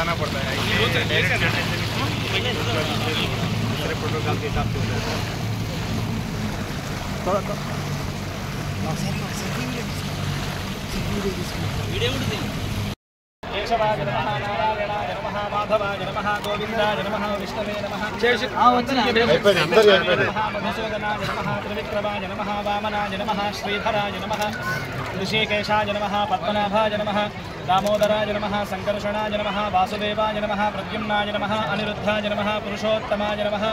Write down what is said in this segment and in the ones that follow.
बताना पड़ता है। दूसरे प्रोटोकॉल के हिसाब से हो जाता है। केशवाय नमः, नारायणाय नमः, माधवाय नमः, गोविंदाय नमः, विष्णवे नमः, मधुसूदनाय नमः, त्रिविक्रमाय नमः, वामनाय नमः, श्रीधराय नमः, ऋषिकेशाय नमः, पद्मनाभाय नमः, दामोदराय नमः, संकर्षणाय नमः, वासुदेवाय नमः, प्रद्युम्नाय नमः, अनिरुद्धाय नमः, पुरुषोत्तमाय नमः,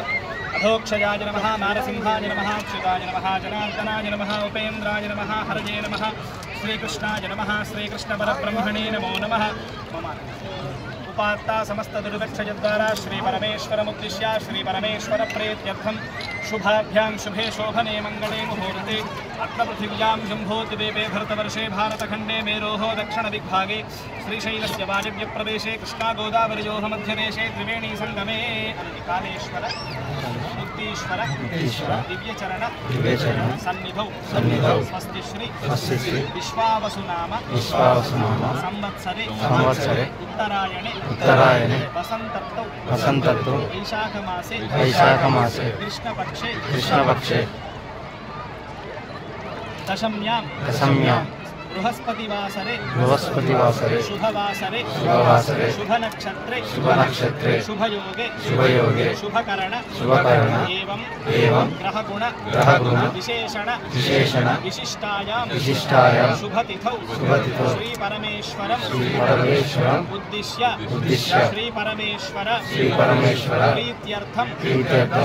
अधोक्षजाय नमः, नारसिंहाय नमः, अच्युताय नमः, जनार्दनाय नमः, उपेन्द्राय नमः, हरये नमः, श्रीकृष्णाय नमः, श्रीकृष्णपरब्रह्मणे नमो नमः। उपात्ता समस्त दुर्दक्षयद्वारा श्री परमेश्वरमुद्दिश्य श्री परमेश्वर प्रेत्यर्थं शुभाभ्यां शुभे शोभने मंगले मुहूर्ते अत्र पृथिव्यां जम्बोद्वीपे भरतवर्षे भारतखण्डे मेरोः दक्षिणदिग्भागे श्रीशैलस्य वायव्यप्रदेशे कृष्णा गोदावर्योः मध्यदेशे त्रिवेणी संगमे कालेश्वर बुद्धीश्वर दिव्यचरण सन्निधौ स्वस्ति श्री विश्वावसुनाम संवत्सरे उत्तरायणे वसन्तर्तौ वैशाखमासे कृष्णपक्षे दशम्यां बृहस्पतिवासरे शुभवासरे शुभनक्षत्रे शुभयोगे शुभकरण एवं ग्रहगुण विशेषण विशिष्टायां शुभतिथौ श्री परमेश्वरं उद्दिश्य श्री परमेश्वर प्रीत्यर्थं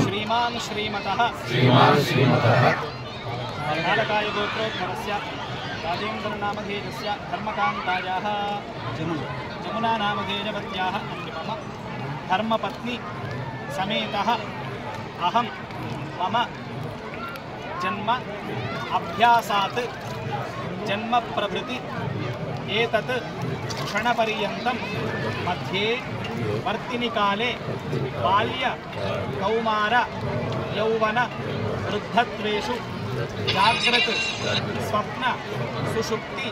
श्रीमान् श्रीमतः नालकाय गोत्रोद्भवस्य राजेन्द्रनामधेयस्य धर्मकान्तायाः जमुनानामधेयवत्याः अन्तिमम धर्मपत्नी समेतः अहं मम जन्म अभ्यासात् जन्म प्रभृति एतत् क्षणपर्यन्तं मध्ये वर्तिनिकाले बाल्य कौमार यौवन वृद्धत्वेषु जाग्रत स्वप्न सुषुप्ति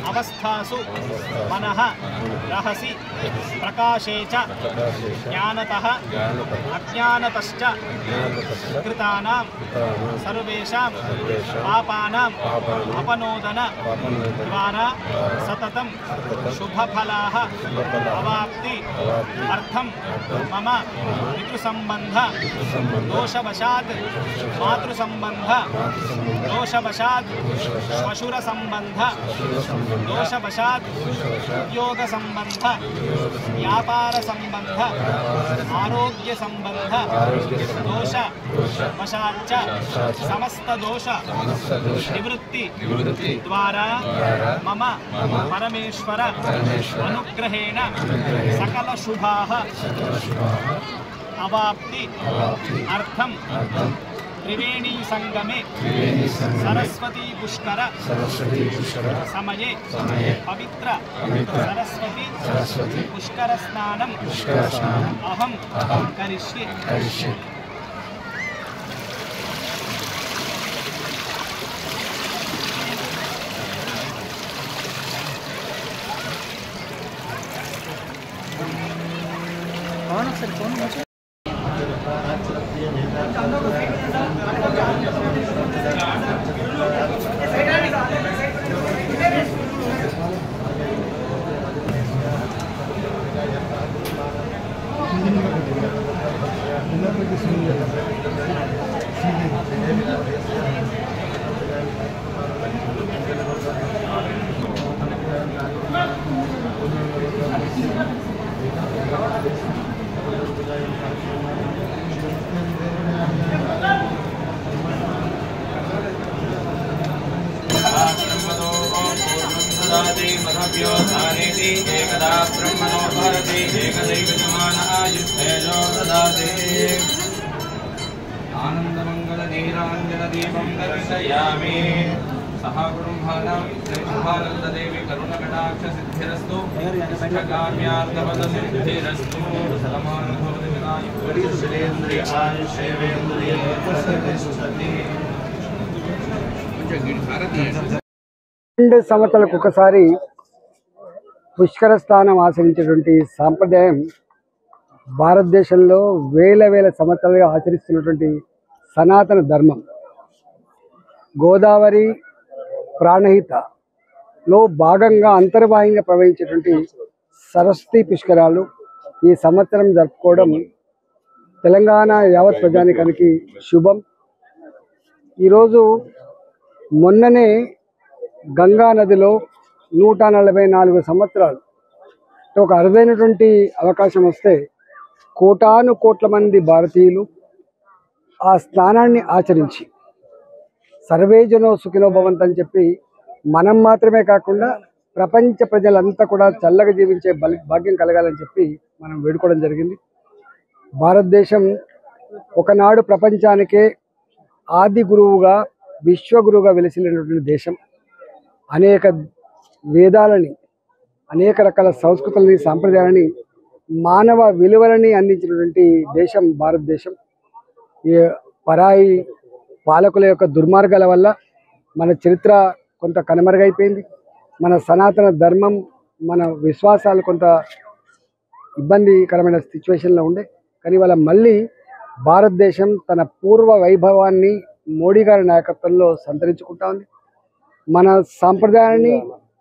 अवस्थासु मनः रहसि प्रकाशे च ज्ञानतः अज्ञानतश्च कृतानां सर्वेषां पापानां अपनोदन द्वारा सततं शुभफलाः अवाप्ति अर्थं मम पितृसंबन्ध दोषवशात् मातृसंबन्ध दोषवशात् श्वशुर संबंध दोषवशात् उद्योग संबंध व्यापार संबंध आरोग्य संबंध दोष वशाच्च समस्त दोष निवृत्ति द्वारा मम परमेश्वर अनुग्रहेण सकल शुभाः अवाप्ति अर्थं त्रिवेणी संगमे सरस्वती पुष्कर समये पवित्र सरस्वती पुष्कर स्नानं अहं करिष्ये। एकदा ब्रह्मणो भरति एकदैव जमानः ददाति आनन्दमङ्गलनीराञ्जनदीपं दर्शयामि सह कुटुम्बानां करुणकटाक्षसिद्धिरस्तु इष्टकाम्यार्थपदसिद्धिरस्तु संवत्सराలకు ఒకసారి పుష్కర స్థానం ఆచరించేటువంటి సాంప్రదాయం భారతదేశంలో వేల వేల సంవత్సరాలుగా ఆచరిస్తున్నటువంటి సనాతన ధర్మం. గోదావరి ప్రాణహితలో భాగంగా అంతర్వాహికంగా ప్రవహించేటువంటి సరస్వతి పుష్కరాలు ఈ సంవత్సరం జరుపుకోవడం తెలంగాణ యావత్ ప్రజానికానికి శుభం. ఈరోజు మొన్ననే గంగా నదిలో 144 సంవత్సరాలు ఒక అరుదైనటువంటి అవకాశం వస్తే కోటాను కోట్ల మంది భారతీయులు ఆ స్నానాన్ని ఆచరించి సర్వే జనో సుఖినో భవంతు అని చెప్పి మనం మాత్రమే కాకుండా ప్రపంచ ప్రజలంతా కూడా చల్లగా జీవించే భాగ్యం కలగాలని చెప్పి మనం వేడుకోవడం జరిగింది. భారతదేశం ఒకనాడు ప్రపంచానికే ఆది గురువుగా విశ్వగురువుగా వెలిసినటువంటి దేశం. అనేక వేదాలని, అనేక రకాల సంస్కృతులని, సాంప్రదాయాలని, మానవ విలువలని అందించినటువంటి దేశం భారతదేశం. ఈ పరాయి పాలకుల యొక్క దుర్మార్గాల వల్ల మన చరిత్ర కొంత కనుమరుగైపోయింది. మన సనాతన ధర్మం, మన విశ్వాసాలు కొంత ఇబ్బందికరమైన సిచ్యువేషన్లో ఉండే. కానీ వాళ్ళ మళ్ళీ భారతదేశం తన పూర్వ వైభవాన్ని మోడీ గారి నాయకత్వంలో సంతరించుకుంటా ఉంది. మన సాంప్రదాయాన్ని,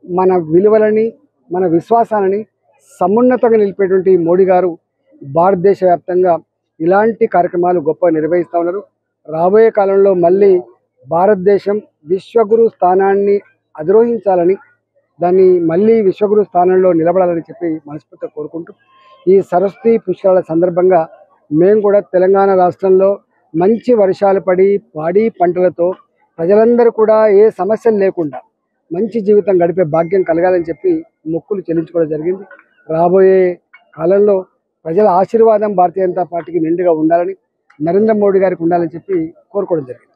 మన విలువలని, మన విశ్వాసాలని సమున్నతంగా నిలిపేటువంటి మోడీ గారు భారతదేశ వ్యాప్తంగా ఇలాంటి కార్యక్రమాలు గొప్పగా నిర్వహిస్తూ ఉన్నారు. రాబోయే కాలంలో మళ్ళీ భారతదేశం విశ్వగురు స్థానాన్ని అధిరోహించాలని, దాన్ని మళ్ళీ విశ్వగురు స్థానంలో నిలబడాలని చెప్పి మనస్ఫూర్తిగా కోరుకుంటూ, ఈ సరస్వతి పుష్కరాల సందర్భంగా మేము కూడా తెలంగాణ రాష్ట్రంలో మంచి వర్షాలు పడి పాడి పంటలతో ప్రజలందరూ కూడా ఏ సమస్యలు లేకుండా మంచి జీవితం గడిపే భాగ్యం కలగాలని చెప్పి మొక్కులు చెల్లించుకోవడం జరిగింది. రాబోయే కాలంలో ప్రజల ఆశీర్వాదం భారతీయ జనతా పార్టీకి నిండుగా ఉండాలని, నరేంద్ర మోడీ గారికి ఉండాలని చెప్పి కోరుకోవడం జరిగింది.